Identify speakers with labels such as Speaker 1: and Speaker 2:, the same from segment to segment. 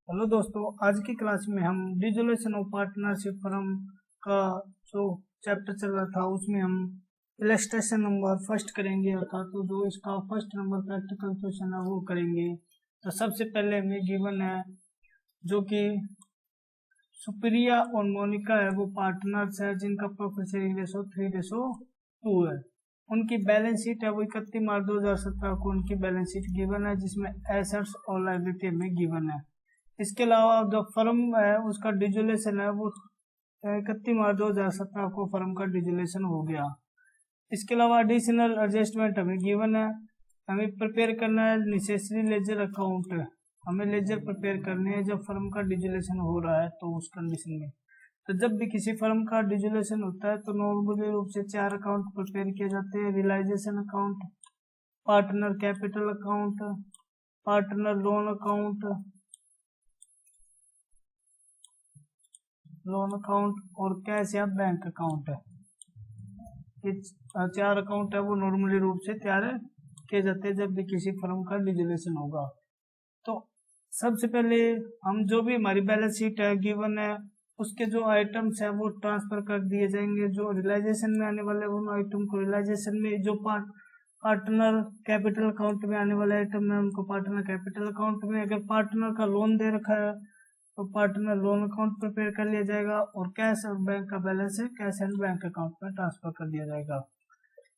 Speaker 1: Hello दोस्तों, आज की क्लास में हम डिसोल्यूशन ऑफ पार्टनरशिप फर्म का जो चैप्टर चल रहा था उसमें हम इलस्ट्रेशन नंबर फर्स्ट करेंगे, अर्थात तो जो इसका फर्स्ट नंबर प्रैक्टिकल क्वेश्चन है वो करेंगे। तो सबसे पहले हमें गिवन है जो कि सुप्रिया और मोनिका है वो पार्टनर्स है जिनका प्रॉफिट शेयरिंग रेशो 3:2 है। उनकी बैलेंस शीट है वो 31 मार्च 2017 को उनकी बैलेंस शीट गिवन है जिसमें एसेट्स और लायबिलिटी में गिवन है। इसके अलावा जो फर्म है उसका डिसोल्यूशन है वो 31 मार्च 2017 को फर्म का डिसोल्यूशन हो गया। इसके अलावा एडिशनल एडजस्टमेंट हमें गिवन है, हमें प्रिपेयर करना है नेसेसरी लेजर अकाउंट, हमें लेजर प्रिपेयर करने हैं जब फर्म का डिसोल्यूशन हो रहा है तो उस कंडीशन में। तो जब भी किसी फर्म का डिसोल्यूशन होता है तो नॉर्मली रूप से 4 अकाउंट प्रिपेयर किए जाते हैं: realisation account, partner capital account, partner loan account और कैश या बैंक अकाउंट है। ये 4 अकाउंट है वो नॉर्मली रूप से तैयार किए जाते हैं जब भी किसी फर्म का डिसोल्यूशन होगा। तो सबसे पहले हम जो भी हमारी बैलेंस शीट है गिवन है उसके जो आइटम्स है वो ट्रांसफर कर दिए जाएंगे। जो रियलाइजेशन में आने वाले उन आइटम को रियलाइजेशन में, जो पार्टनर कैपिटल अकाउंट में आने वाले आइटम है उनको पार्टनर कैपिटल अकाउंट में, अगर पार्टनर का लोन दे रखा है तो पार्टनर लोन अकाउंट प्रिपेयर कर लिया जाएगा और कैश और बैंक का बैलेंस है कैश एंड बैंक अकाउंट में ट्रांसफर कर दिया जाएगा।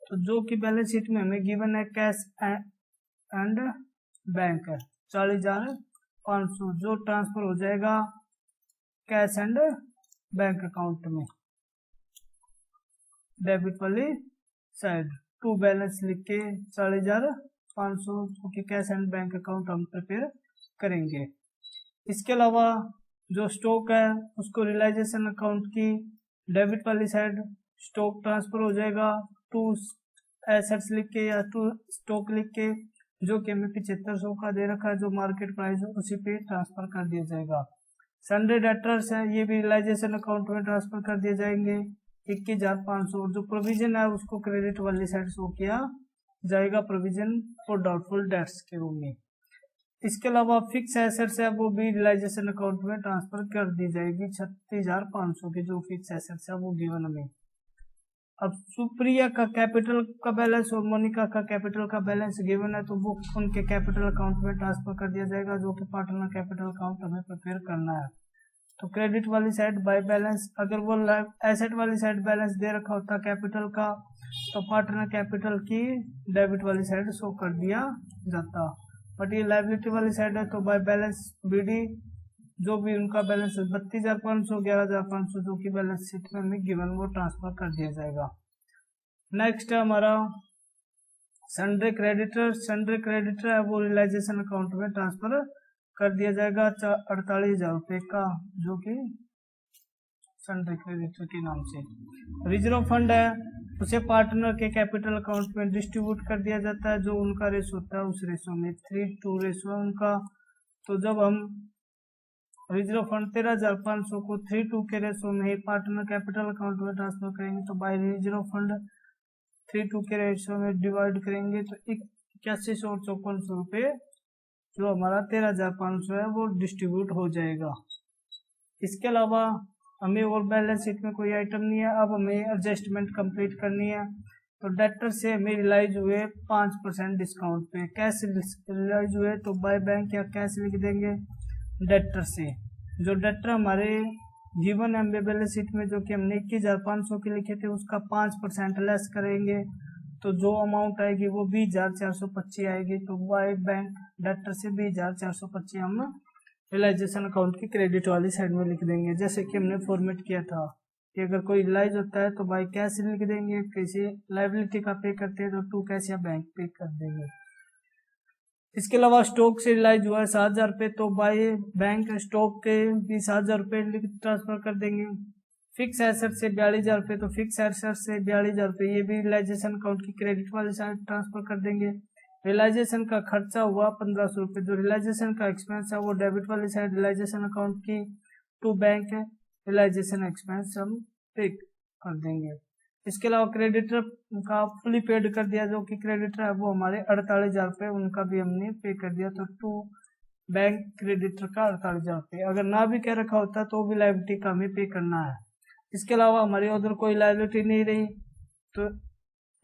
Speaker 1: तो जो कि बैलेंस शीट में हमें गिवन है कैश एंड बैंक है 40,500 जो ट्रांसफर हो जाएगा कैश एंड बैंक अकाउंट में डेबिट वाली साइड। टू बैलेंस लिख के 40,500 जो कि कैश एंड बैंक अकाउंट हम प्रिपेयर करेंगे। इसके अलावा जो स्टॉक है उसको रियलाइजेशन अकाउंट की डेबिट वाली साइड स्टॉक ट्रांसफर हो जाएगा टू एसेट्स लिख के या टू स्टॉक लिख के, जो कि हमें 7500 का दे रखा है जो मार्केट प्राइस है उसी पे ट्रांसफर कर दिया जाएगा। सन्डे डेटर्स है ये भी रियलाइजेशन अकाउंट में ट्रांसफर कर दिए जाएंगे 21,500। जो प्रोविजन है उसको क्रेडिट वाली साइड शो किया जाएगा प्रोविजन फॉर डाउटफुल डेट्स के रूप में। इसके अलावा फिक्स एसेट्स है वो भी रियलाइजेशन अकाउंट में ट्रांसफर कर दी जाएगी 36,500 की जो फिक्स एसेट्स है वो गिवन हमें। अब सुप्रिया का कैपिटल का बैलेंस और मोनिका का कैपिटल का बैलेंस गिवन है तो वो उनके कैपिटल अकाउंट में ट्रांसफर कर दिया जाएगा जो कि पार्टनर कैपिटल अकाउंट हमें प्रिपेयर करना है। तो क्रेडिट वाली साइड बाय बैलेंस, अगर वो एसेट वाली साइड बैलेंस दे रखा होता कैपिटल का तो पार्टनर कैपिटल की डेबिट वाली साइड शो कर दिया जाता, बट ये लाइबिलिटी वाली साइड है तो बाय बैलेंस बीडी जो भी उनका बैलेंस है 32,500 11,500 जो कि बैलेंस शीट में हमें गिवन वो ट्रांसफर कर दिया जाएगा। नेक्स्ट है हमारा सन्ड्री क्रेडिटर। सन्ड्री क्रेडिटर है वो रियलाइजेशन अकाउंट में ट्रांसफर कर दिया जाएगा 48,000 रुपये का जो कि सन्ड्री क्रेडिटर के नाम से। रिजर्व फंड है उसे पार्टनर के कैपिटल अकाउंट में डिस्ट्रीब्यूट कर दिया जाता है जो उनका रेशो होता है उस रेशो में 3:2 रेशो है उनका। तो जब हम रिजर्व फंड 13,500 को 3:2 के रेशो में ही पार्टनर कैपिटल अकाउंट में ट्रांसफर करेंगे तो बाय रिजर्व फंड 3:2 के रेशो में डिवाइड करेंगे तो 8100 और 5400 रुपये जो हमारा 13,500 है वो डिस्ट्रीब्यूट हो जाएगा। इसके अलावा हमें और बैलेंस शीट में कोई आइटम नहीं है। अब हमें एडजस्टमेंट कंप्लीट करनी है तो डेटर से हमें रियलाइज हुए 5% डिस्काउंट पे, कैश रियलाइज हुए तो बाय बैंक या कैश लिख देंगे डेटर से। जो डेटर हमारे गिवन है बैलेंस शीट में जो कि हमने 21,500 के लिखे थे उसका 5% लेस करेंगे तो जो अमाउंट आएगी वो 20,425 आएगी। तो बाय बैंक डेटर से 20,425 हम रियलाइजेशन अकाउंट की क्रेडिट वाली साइड में लिख देंगे, जैसे कि हमने फॉर्मेट किया था कि अगर कोई रियलाइज होता है तो बाय कैश लिख देंगे, किसी लाइबिलिटी का पे करते हैं तो टू कैश या बैंक पे कर देंगे। इसके अलावा स्टॉक से रियलाइज हुआ है 7,000 रुपये तो बाय बैंक स्टॉक के 20,000 रुपये ट्रांसफर कर देंगे। फिक्स एसेट से 42,000 रुपये तो फिक्स एसेट से 42,000 रुपये ये भी रियलाइजेशन अकाउंट की क्रेडिट वाली साइड ट्रांसफर कर देंगे। रियलाइजेशन का खर्चा हुआ 1,500 रुपये, जो रियलाइजेशन का एक्सपेंस है वो डेबिट वाली साइड रियलाइजेशन अकाउंट की टू बैंक है रियलाइजेशन एक्सपेंस हम पे कर देंगे। इसके अलावा क्रेडिटर का फुली पेड कर दिया, जो कि क्रेडिटर है वो हमारे 48,000 रुपये उनका भी हमने पे कर दिया तो टू बैंक क्रेडिटर का 48,000 रुपये। अगर ना भी कह रखा होता तो भी लायबिलिटी का हमें पे करना है। इसके अलावा हमारी उधर कोई लायबिलिटी नहीं रही तो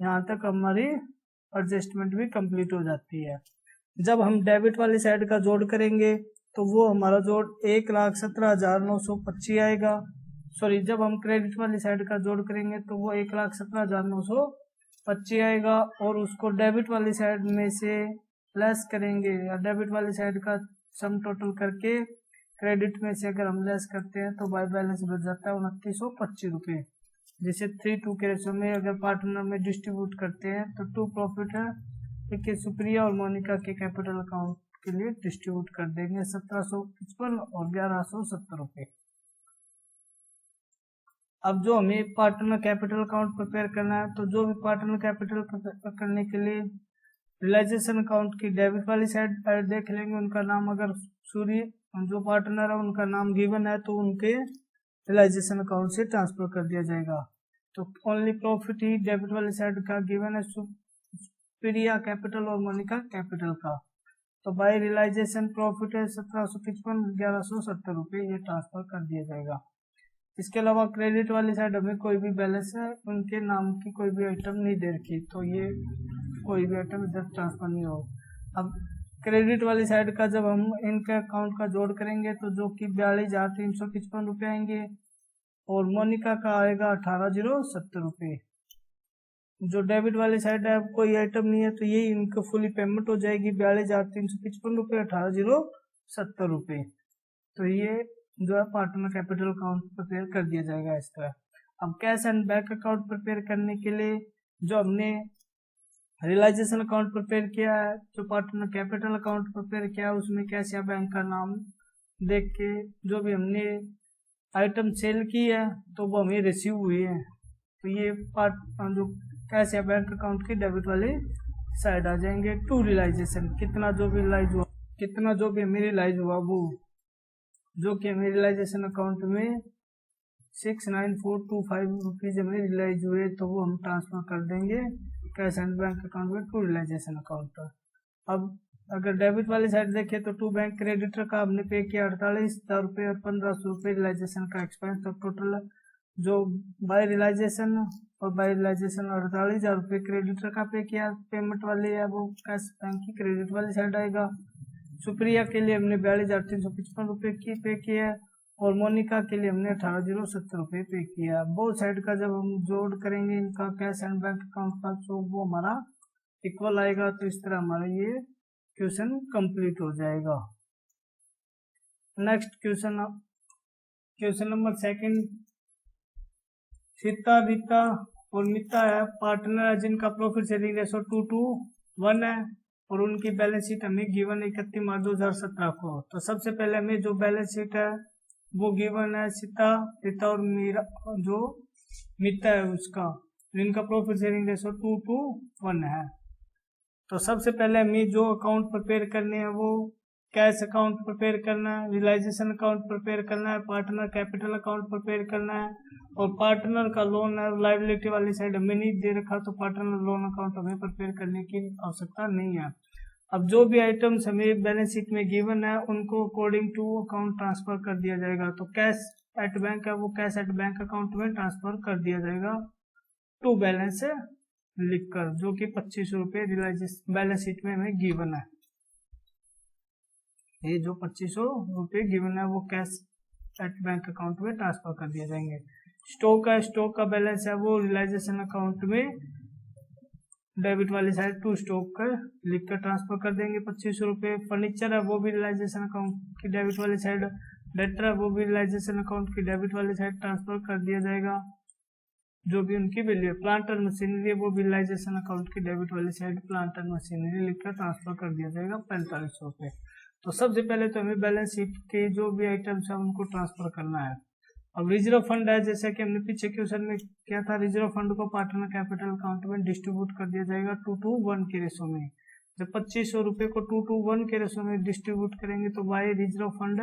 Speaker 1: यहाँ तक हमारी एडजस्टमेंट भी कंप्लीट हो जाती है। जब हम डेबिट वाली साइड का जोड़ करेंगे तो वो हमारा जोड़ 1,17,925 आएगा। सॉरी, जब हम क्रेडिट वाली साइड का जोड़ करेंगे तो वो 1,17,925 आएगा और उसको डेबिट वाली साइड में से लेस करेंगे या डेबिट वाली साइड का सम टोटल करके क्रेडिट में से अगर हम लेस करते हैं तो बाय बैलेंस बच जाता है 2,925 रुपये, जिसे 3:2 के रेशो में अगर पार्टनर में डिस्ट्रीब्यूट करते हैं तो 2 प्रॉफिट है कि सुप्रिया और मोनिका के कैपिटल अकाउंट के लिए डिस्ट्रीब्यूट कर देंगे 1,755 और 1,170 रुपये। अब जो हमें पार्टनर कैपिटल अकाउंट प्रिपेयर करना है तो जो भी पार्टनर कैपिटल प्रिपेयर करने के लिए रियलाइजेशन अकाउंट की डेबिट वाली साइड देख लेंगे। उनका नाम अगर सूर्य जो पार्टनर है उनका नाम गिवन है तो उनके रियलाइजेशन अकाउंट से ट्रांसफर कर दिया जाएगा। तो ओनली प्रॉफिट ही डेबिट वाली साइड का गिवन है सुप्रिया कैपिटल और मोनिका कैपिटल का। तो बाय रियलाइजेशन प्रॉफिट है 1,755 1,170 रुपये, ये ट्रांसफर कर दिया जाएगा। इसके अलावा क्रेडिट वाली साइड हमें कोई भी बैलेंस है उनके नाम की कोई भी आइटम नहीं दे रखी तो ये कोई भी आइटम इधर ट्रांसफर नहीं हो। अब क्रेडिट वाली साइड का जब हम इनके अकाउंट का जोड़ करेंगे तो जो कि 42,355 रुपये आएंगे और मोनिका का आएगा 18,070 रुपये। जो डेबिट वाली साइड है कोई आइटम नहीं है तो ये इनको फुली पेमेंट हो जाएगी 42,355 रुपये 18,070 रुपये। तो ये जो है पार्टनर कैपिटल अकाउंट प्रिपेयर कर दिया जाएगा इस तरह। अब cash and bank account prepare करने के लिए जो हमने रियलाइजेशन अकाउंट प्रिपेयर किया है, जो पार्टनर कैपिटल अकाउंट प्रिपेयर किया है उसमें कैश या बैंक का नाम देख के जो भी हमने आइटम सेल की है तो वो हमें रिसीव हुई है तो ये पार्ट जो कैश या बैंक अकाउंट की डेबिट वाली साइड आ जाएंगे। टू रियलाइजेशन कितना जो भी हमें रियलाइज हुआ वो जो कि हमें रियलाइजेशन अकाउंट में 69425 रुपीज हमें रियलाइज हुए तो वो हम ट्रांसफर कर देंगे कैश एंड बैंक अकाउंट में टू रियलाइजेशन अकाउंट पर। अब अगर डेबिट वाली साइड देखें तो टू बैंक क्रेडिटर का हमने पे किया 48,000 रुपये और 1,500 रुपये रियलाइजेशन का एक्सपेंस। तो टोटल जो बाय रियलाइजेशन और बाय रियलाइजेशन 48,000 रुपये क्रेडिटर का पे किया पेमेंट वाली है वो कैश बैंक की क्रेडिट वाली साइड आएगा। सुप्रिया के लिए हमने 42,355 रुपये की पे किया और मोनिका के लिए हमने 18,070 रुपये पे किया। बोथ साइड का जब हम जोड़ करेंगे इनका कैश एंड बैंक अकाउंट का तो वो हमारा इक्वल आएगा। तो इस तरह हमारा ये क्वेश्चन कंप्लीट हो जाएगा। Next question number 2 Sita Rita और मिता है पार्टनर है जिनका प्रॉफिट शेयरिंग रेशो 2:1 है और उनकी बैलेंस शीट हमें गिवन 31 मार्च 2017 को। तो सबसे पहले हमें जो बैलेंस शीट है वो गिवन है सीता रीता और मीरा जो मिता है उसका, इनका प्रॉफिट शेयरिंग रेशो 2:1 है। तो सबसे पहले हमें जो अकाउंट प्रिपेयर करने हैं वो कैश अकाउंट प्रिपेयर करना है, रियलाइजेशन अकाउंट प्रिपेयर करना है, पार्टनर कैपिटल अकाउंट प्रिपेयर करना है और पार्टनर का लोन है लाइबिलिटी वाली साइड हमें नहीं दे रखा तो पार्टनर लोन अकाउंट हमें प्रिपेयर करने की आवश्यकता नहीं है। अब जो भी आइटम्स हमें बैलेंस शीट में गिवन है उनको अकॉर्डिंग टू अकाउंट ट्रांसफर कर दिया जाएगा। तो कैश एट बैंक है वो कैश एट बैंक अकाउंट में ट्रांसफर कर दिया जाएगा टू बैलेंस लिखकर, जो कि 2,500 रुपये रियलाइजेशन बैलेंस शीट में हमें गिवन है। ये जो 2,500 रुपये गिवन है वो कैश एट बैंक अकाउंट में ट्रांसफर कर दिए जाएंगे। स्टॉक है, स्टॉक का बैलेंस है वो रियलाइजेशन अकाउंट में डेबिट वाली साइड टू स्टॉक लिख कर ट्रांसफर कर देंगे 2,500 रुपये। फर्नीचर है वो भी रियलाइजेशन अकाउंट की डेबिट वाली साइड, डेटर है वो भी रियलाइजेशन अकाउंट की डेबिट वाली साइड ट्रांसफर कर दिया जाएगा जो भी उनकी वैल्यू है। प्लांट और मशीनरी है वो भी रियलाइजेशन अकाउंट की डेबिट वाली साइड प्लांट और मशीनरी लिखकर ट्रांसफर कर दिया जाएगा 4500 रुपये। तो सबसे पहले तो हमें बैलेंस शीट के जो भी आइटम्स है उनको ट्रांसफर करना है। अब रिजर्व फंड है जैसे कि हमने पीछे क्वेश्चन में किया था, रिजर्व फंड को पार्टनर कैपिटल अकाउंट में डिस्ट्रीब्यूट कर दिया जाएगा 2:1 के रेशो में। जब 2,500 रुपये को 2:1 के रेशो में डिस्ट्रीब्यूट करेंगे तो बाय रिजर्व फंड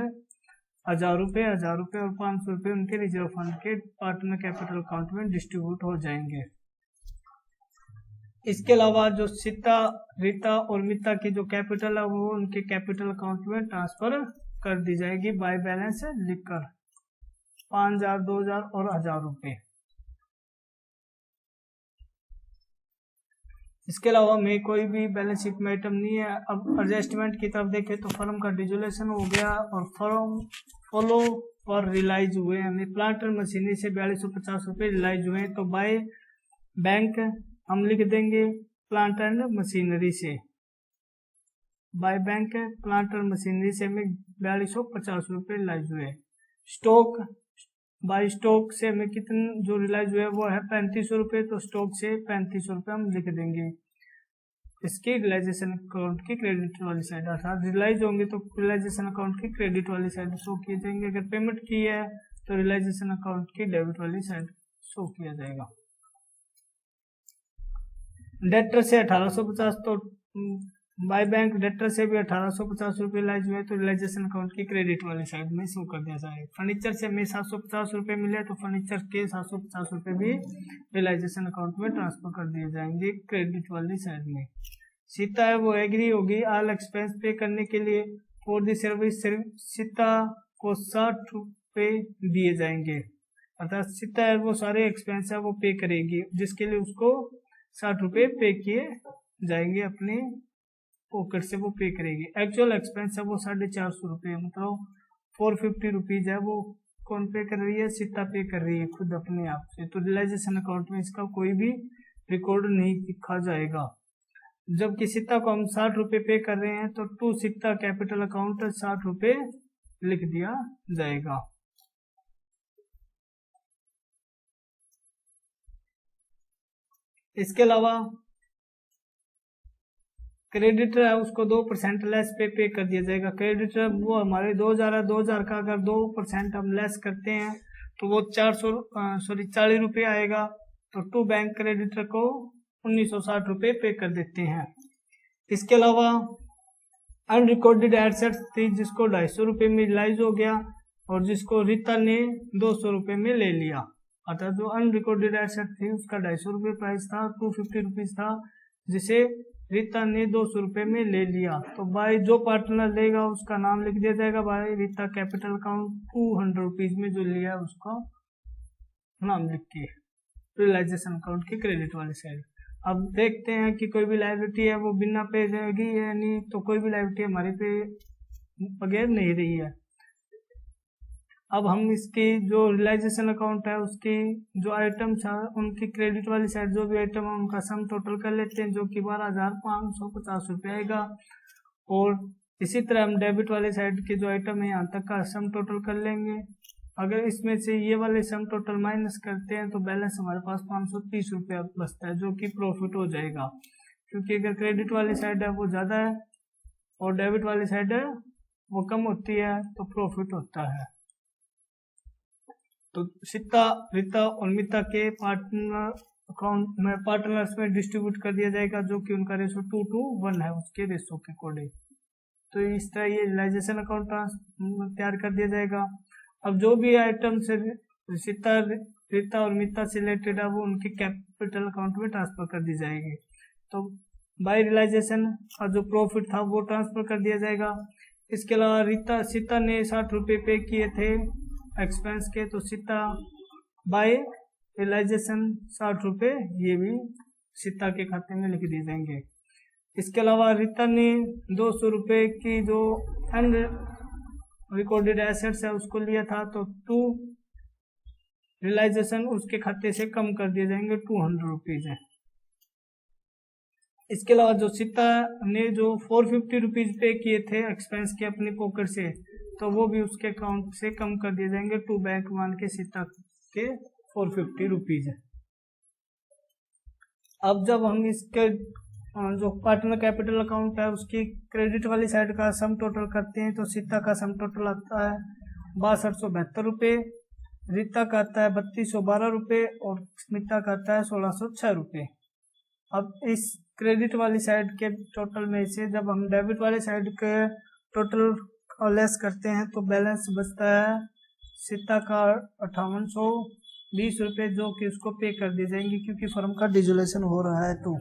Speaker 1: 1,000 रुपये और 500 रुपये उनके रिजर्व फंड के पार्टनर कैपिटल अकाउंट में डिस्ट्रीब्यूट हो जाएंगे। इसके अलावा जो सीता, रीता और मिता की जो कैपिटल है वो उनके कैपिटल अकाउंट में ट्रांसफर कर दी जाएगी बाय बैलेंस लिखकर 5,000, 2,000 और 1,000 रुपए। इसके अलावा में कोई भी बैलेंस शीट में आइटम नहीं है। अब एडजस्टमेंट की तरफ देखें तो फर्म का डिजोल्यूशन हो गया और फर्म फॉलो पर रिलाइज हुए, हमें प्लांट और मशीनरी से 4250 रुपये रिलाइज हुए। तो बाय बैंक हम लिख देंगे प्लांट एंड मशीनरी से, बाय बैंक प्लांट और मशीनरी से हमें 4250 रुपये रिलाइज हुए। स्टॉक, बाय स्टॉक से हमें कितने जो रिलाइज हुए वो है 3500 रुपये, तो स्टॉक से 3500 रुपये हम लिख देंगे इसकी रिलाइजेशन अकाउंट की क्रेडिट वाली साइड। अर्थात रिलाइज होंगे तो रिलाइजेशन अकाउंट की क्रेडिट वाली साइड शो किए जाएंगे, अगर पेमेंट की है तो रिलाइजेशन अकाउंट की डेबिट वाली साइड शो किया जाएगा। डेटर से 1850, तो बाय बैंक डेटर से भी 1850 रुपये रिलाइज हुए तो रिलाइजेशन अकाउंट की क्रेडिट वाली साइड में शो कर दिया जाएगा। फर्नीचर से हमें 750 रुपये मिले तो फर्नीचर के 750 रुपये भी रिलाइजेशन अकाउंट में ट्रांसफर कर दिए जाएंगे क्रेडिट वाली साइड में। सीता है वो एग्री होगी ऑल एक्सपेंस पे करने के लिए फॉर दी सर्विस, सीता को 60 रुपये दिए जाएंगे, अर्थात सीता है वो सारे एक्सपेंस है वो पे करेगी, जिसके लिए उसको 60 रुपये पे किए जाएंगे, अपने पॉकेट से वो पे करेगी। एक्चुअल एक्सपेंस है वो 450 रुपये, मतलब 450 रुपीज है वो कौन पे कर रही है, सीता पे कर रही है खुद अपने आप से। तो रिलाइजेशन अकाउंट में इसका कोई भी रिकॉर्ड नहीं लिखा जाएगा। जबकि सीता को हम 60 रुपये पे कर रहे हैं तो टू सीता कैपिटल अकाउंट 60 रुपये लिख दिया जाएगा। इसके अलावा क्रेडिटर है उसको 2% लेस पे कर दिया जाएगा। क्रेडिटर वो हमारे 2000 है, 2000 का अगर 2% हम लेस करते हैं तो वो 40 रुपये आएगा, तो टू बैंक क्रेडिटर को 1960 रुपये पे कर देते हैं। इसके अलावा अनरिकॉर्डेड एसेट्स थी जिसको 250 रुपये में रिलाइज हो गया और जिसको रीता ने 200 रुपये में ले लिया, अर्थात जो अनरिकॉर्डेड एसेट थी उसका 250 रुपये प्राइस था, 250 रुपीज था, जिसे रीता ने 200 रुपये में ले लिया। तो बाय जो पार्टनर लेगा उसका नाम लिख दिया जाएगा, by Rita capital account 200 rupees में जो लिया उसका नाम लिख के रिलाइजेशन अकाउंट की क्रेडिट वाली साइड। अब देखते हैं कि कोई भी लायबिलिटी है वो बिना पे रहेगी या नहीं, तो कोई भी लायबिलिटी हमारे पे बगैर नहीं रही है। अब हम इसकी जो रिलाइजेशन अकाउंट है उसकी जो आइटम्स है उनकी क्रेडिट वाली साइड जो भी आइटम है उनका सम टोटल कर लेते हैं, जो कि 12,550 रुपये आएगा। और इसी तरह हम डेबिट वाली साइड के जो आइटम है यहाँ तक का सम टोटल कर लेंगे। अगर इसमें से ये वाले सम टोटल माइनस करते हैं तो बैलेंस हमारे पास 530 रुपया बचता है, जो कि प्रॉफिट हो जाएगा, क्योंकि अगर क्रेडिट वाली साइड है वो ज़्यादा है और डेबिट वाली साइड है वो कम होती है तो प्रॉफिट होता है। तो सीता, रीता और मिता के पार्टनर अकाउंट में पार्टनर्स में डिस्ट्रीब्यूट कर दिया जाएगा, जो कि उनका रेशो 2:1 है उसके रेशो के अकॉर्डिंग। तो इस तरह ये रिलाइजेशन अकाउंट तैयार कर दिया जाएगा। अब जो भी आइटम से सीता, रीता और मिता से रिलेटेड है वो उनके कैपिटल अकाउंट में ट्रांसफर कर दी जाएगी। तो बाय रिलाइजेशन का जो प्रॉफिट था वो ट्रांसफर कर दिया जाएगा। इसके अलावा सीता ने 60 रुपये पे किए थे एक्सपेंस के, तो सीता बाय रिलाइजेशन 60 रुपये ये भी सीता के खाते में लिख दिए जाएंगे। इसके अलावा रीता ने 200 रुपये की जो अनरिकॉर्डेड एसेट्स है उसको लिया था, तो टू रिलाइजेशन उसके खाते से कम कर दिए जाएंगे, 200 रुपीज है। इसके अलावा जो सीता ने जो 450 रुपीज पे किए थे एक्सपेंस के अपनी पॉकेट से, तो वो भी उसके अकाउंट से कम कर दिए जाएंगे, टू बैंक मान के सीता के 450 रुपीज है। अब जब हम इसके जो पार्टनर कैपिटल अकाउंट है उसकी क्रेडिट वाली साइड का सम टोटल करते हैं तो सीता का सम टोटल आता है 6272 रुपये, रीता का आता है 3212 रुपये और स्मिता का आता है 1606 रुपये। अब इस क्रेडिट वाली साइड के टोटल में से जब हम डेबिट वाली साइड के टोटल लेस करते हैं तो बैलेंस बचता है सीता का 5800, ₹20 जो कि उसको पे कर दिए जाएंगे क्योंकि फर्म का डिजोल्यूशन हो रहा है। तो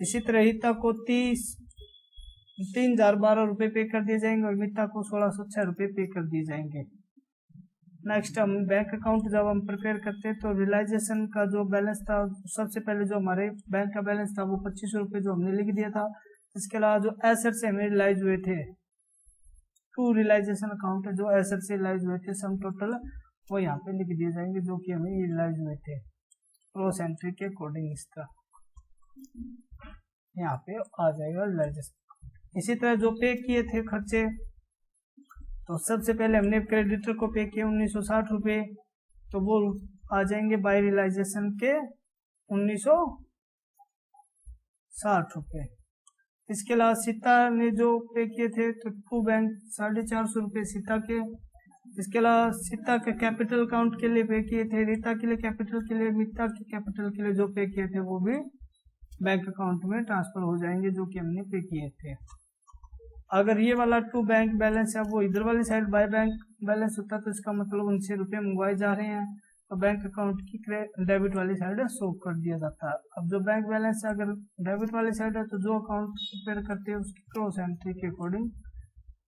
Speaker 1: इसी तरह हिता को 3,012 पे कर दिए जाएंगे और मिता को 1,606 पे कर दिए जाएंगे। नेक्स्ट हम बैंक अकाउंट जब हम प्रिपेयर करते हैं तो रियलाइजेशन का जो बैलेंस था, सबसे पहले जो हमारे बैंक का बैलेंस था वो ₹25 जो हमने लिख दिया था। इसके अलावा जो एसेट से हमें रियलाइज हुए थे, टू रियलाइजेशन अकाउंट जो एसेट से रियलाइज हुए थे सम टोटल वो यहाँ पे लिख दिए जाएंगे जो कि हमें रियलाइज हुए थे क्रॉस एंट्री के अकॉर्डिंग। इसका यहाँ पे आ जाएगा रियलाइजेशन। इसी तरह जो पे किए थे खर्चे, तो सबसे पहले हमने क्रेडिटर को पे किए ₹1960, तो वो आ जाएंगे बाय रियलाइजेशन के ₹1960। इसके अलावा सीता ने जो पे किए थे तो टू बैंक ₹450 सीता के। इसके अलावा सीता के कैपिटल अकाउंट के लिए पे किए थे, रीता के लिए कैपिटल के लिए, मिता के कैपिटल के लिए जो पे किए थे वो भी बैंक अकाउंट में ट्रांसफर हो जाएंगे जो कि हमने पे किए थे। अगर ये वाला टू बैंक बैलेंस है वो इधर वाली साइड बाय बैंक बैलेंस होता तो इसका मतलब उनसे रुपए मंगवाए जा रहे हैं, तो बैंक अकाउंट की डेबिट वाली साइड शो कर दिया जाता है। अब जो बैंक बैलेंस है अगर डेबिट वाली साइड है तो जो अकाउंट प्रिपेयर करते हैं उसकी क्रॉस एंट्री के अकॉर्डिंग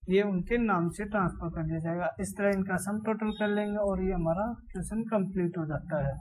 Speaker 1: ये उनके नाम से ट्रांसफर कर दिया जाएगा। इस तरह इनका सम टोटल कर लेंगे और ये हमारा क्वेश्चन कंप्लीट हो जाता है।